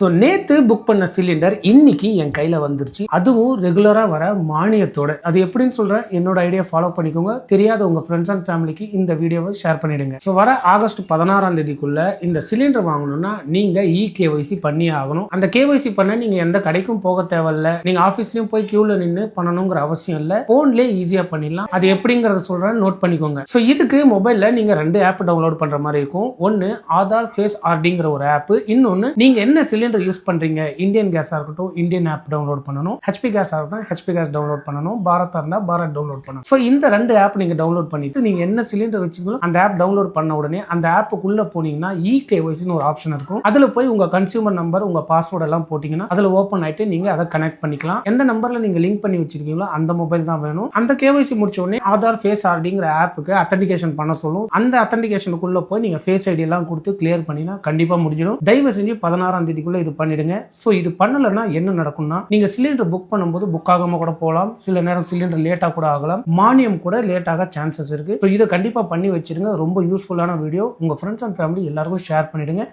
So நேத்து book பண்ண cylinder இன்னைக்கு என் கையில வந்துருச்சு. அதுவும் ரெகுலரா வர மானியத்தோட. அது எப்படின்னு சொல்றேன், என்னோட ஐடியா ஃபாலோ பண்ணிக்கோங்க. தெரியாத உங்க ஃப்ரெண்ட்ஸ் அண்ட் ஃபேமிலிக்கு இந்த வீடியோவை ஷேர் பண்ணிடுங்க. ஸோ வர ஆகஸ்ட் 16ஆம் தேதிக்குள்ள இந்த சிலிண்டர் வாங்கணும்னா நீங்க KYC பண்ணியே ஆகணும். அந்த KYC பண்ண நீங்க எந்த கடைக்கும் போக தேவையில்ல, நீங்க ஆஃபீஸ்லயும் போய் கியூல நின்று பண்ணணுங்கிற அவசியம் இல்ல. போன்லயே ஈஸியா பண்ணிடலாம். அது எப்படிங்கறத சொல்றேன், நோட் பண்ணிக்கோங்க. ஸோ இதுக்கு மொபைல்ல நீங்க 2 ஆப் டவுன்லோட் பண்ற மாதிரி இருக்கும். ஒன்னு ஆதார் ஃபேஸ் ஆர்டிங்கிற ஒரு ஆப், இன்னொன்னு நீங்க என்ன சிலிண்டர் யூஸ் பண்றீங்க, இந்தியன் கேஸா இருக்கட்டும் இந்தியன் ஆப் டவுன்லோட் பண்ணணும், HP கேஸா இருக்கட்டும் HP கேஸ் டவுன்லோட் பண்ணணும், பாரத் இருந்தா பாரத் டவுன்லோட் பண்ணணும். சோ இந்த 2 ஆப் நீங்க டவுன்லோட் பண்ணிட்டு நீங்க என்ன சிலிண்டர் வச்சீங்களோ அந்த ஆப் டவுன்லோட் பண்ண உடனே அந்த ஆப்புக்குள்ள போனீங்கன்னா KYC னு ஒரு ஆப்ஷன் இருக்கும். அதுல போய் உங்க கன்சியூமர் நம்பர், உங்க பாஸ்வேர்ட் எல்லாம் போட்டீங்கன்னா அதுல ஓபன் ஆயிட்டு நீங்க அதை கனெக்ட் பண்ணிக்கலாம். எந்த நம்பர்ல நீங்க லிங்க் பண்ணி வச்சிருக்கீங்களோ அந்த மொபைல் தான் வேணும். அந்த KYC முடிச்ச உடனே ஆதார் ஃபேஸ் ஆர்டிங்கிற ஆப்புக்கு அத்தன்டிகேஷன் பண்ண சொல்லும். அந்த அத்தன்டிகேஷனுக்குள்ள போய் நீங்க ஃபேஸ் ஐடி எல்லாம் கொடுத்து கிளியர் பண்ணினா கண்டிப்பா முடிஞ்சிடும். தயவு செஞ்சு 16ஆம் தேதிக்குள்ள இது பண்ணிடுங்க. சோ இது பண்ணலன்னா என்ன நடக்கும்னா, நீங்க சிலிண்டர் புக் பண்ணும்போது புக் ஆகாம கூட போகலாம். சில நேரம் சிலிண்டர் லேட்டா கூட ஆகலாம். மானியம் கூட லேட் ஆக சான்சஸ் இருக்கு. சோ இதை கண்டிப்பா பண்ணி வச்சிருங்க. ரொம்ப யூஸ்ஃபுல்லான வீடியோ. உங்க ஃப்ரெண்ட்ஸ் அண்ட் ஃபேமிலி எல்லாருக்கும் ஷேர் பண்ணிடுங்க.